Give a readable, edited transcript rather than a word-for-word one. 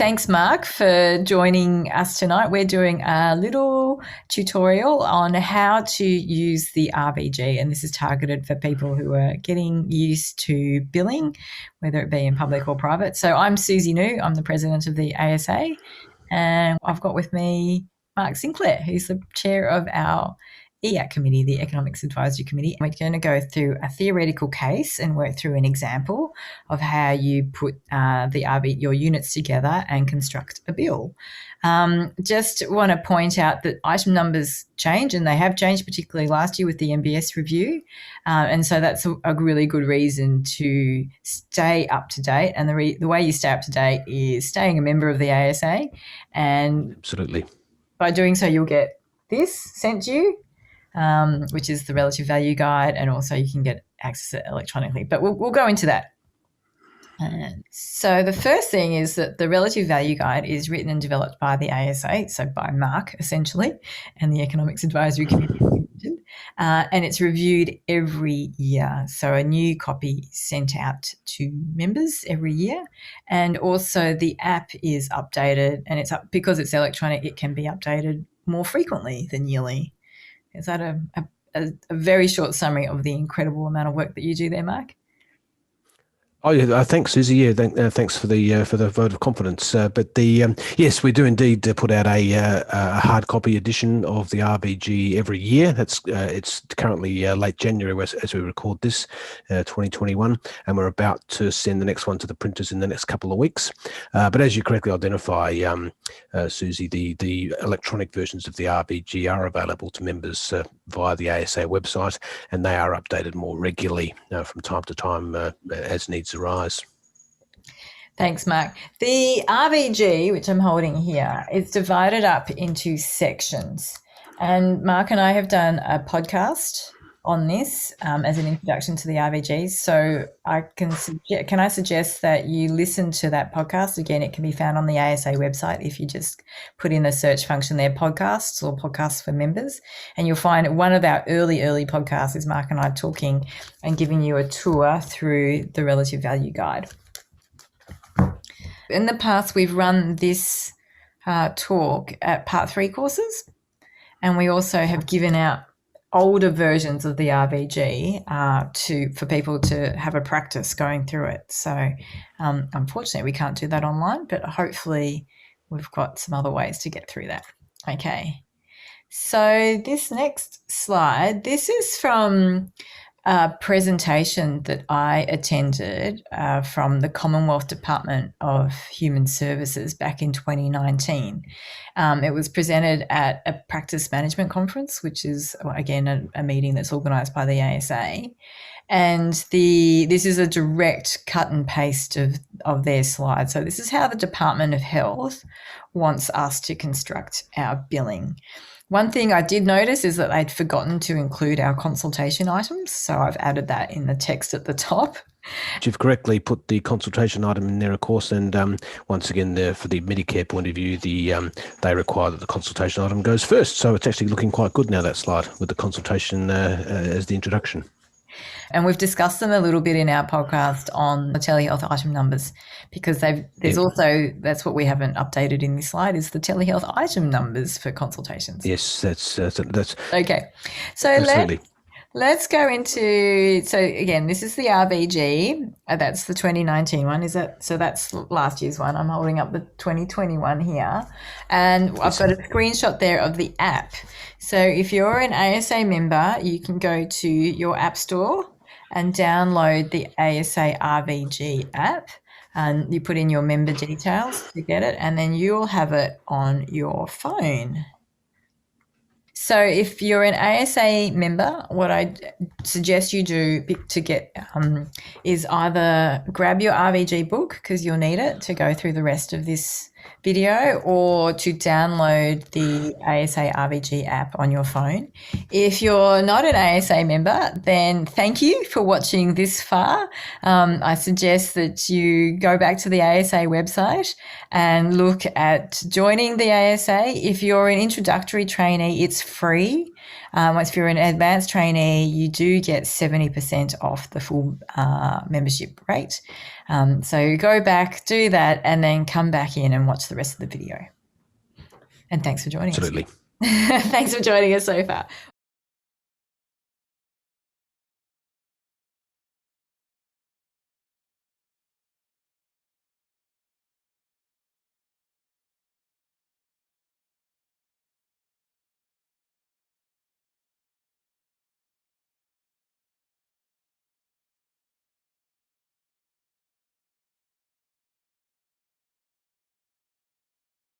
Thanks, Mark, for joining us tonight. We're doing a little tutorial on how to use the RVG, and this is targeted for people who are getting used to billing, whether it be in public or private. So I'm Suzi New. I'm the president of the ASA, and I've got with me Mark Sinclair, who's the chair of our EAC committee, the Economics Advisory Committee. We're going to go through a theoretical case and work through an example of how you put your units together and construct a bill. Just want to point out that item numbers change, and they have changed, particularly last year with the MBS review. And so that's a really good reason to stay up to date. And the way you stay up to date is staying a member of the ASA. And absolutely, by doing so, you'll get this sent to you, which is the relative value guide, and also you can get access electronically. But we'll go into that. So the first thing is that the relative value guide is written and developed by the ASA, so by Mark essentially, and the Economics Advisory Committee, and it's reviewed every year. So a new copy is sent out to members every year, and also the app is updated, and because it's electronic, it can be updated more frequently than yearly. Is that a very short summary of the incredible amount of work that you do there, Mark? Oh yeah, thanks, Suzi. Yeah, thanks for the vote of confidence. Yes, we do indeed put out a hard copy edition of the RVG every year. It's currently late January as we record this, 2021, and we're about to send the next one to the printers in the next couple of weeks. But as you correctly identify, Suzi, the electronic versions of the RVG are available to members via the ASA website, and they are updated more regularly from time to time as needs arise. Thanks, Mark. The RVG, which I'm holding here, is divided up into sections. And Mark and I have done a podcast on this as an introduction to the RVG. So can I suggest that you listen to that podcast? Again, it can be found on the ASA website if you just put in the search function there, podcasts or podcasts for members. And you'll find one of our early podcasts is Mark and I talking and giving you a tour through the relative value guide. In the past, we've run this talk at Part 3 courses, and we also have given out older versions of the RVG for people to have a practice going through it. So unfortunately, we can't do that online, but hopefully we've got some other ways to get through that. Okay. So this next slide, this is from a presentation that I attended from the Commonwealth Department of Human Services back in 2019. It was presented at a practice management conference, which is, again, a meeting that's organised by the ASA. And this is a direct cut and paste of their slide. So this is how the Department of Health wants us to construct our billing. One thing I did notice is that they'd forgotten to include our consultation items, so I've added that in the text at the top. You've correctly put the consultation item in there, of course, and once again, for the Medicare point of view, they require that the consultation item goes first. So it's actually looking quite good now, that slide, with the consultation as the introduction. And we've discussed them a little bit in our podcast on the telehealth item numbers, because there's also, that's what we haven't updated in this slide, is the telehealth item numbers for consultations. Yes, that's okay. So let's go into, so again, this is the RVG. That's the 2019 one. So that's last year's one. I'm holding up the 2021 here. And I've got a screenshot there of the app. So if you're an ASA member, you can go to your app store and download the ASA RVG app, and you put in your member details to get it, and then you'll have it on your phone. So if you're an ASA member, what I suggest you do to get is either grab your RVG book, because you'll need it to go through the rest of this video, or to download the ASA RVG app on your phone. If you're not an ASA member, then thank you for watching this far. I suggest that you go back to the ASA website and look at joining the ASA. If you're an introductory trainee, it's free. Once you're an advanced trainee, you do get 70% off the full membership rate. So go back, do that, and then come back in and watch the rest of the video. And thanks for joining us. Absolutely. Thanks for joining us so far.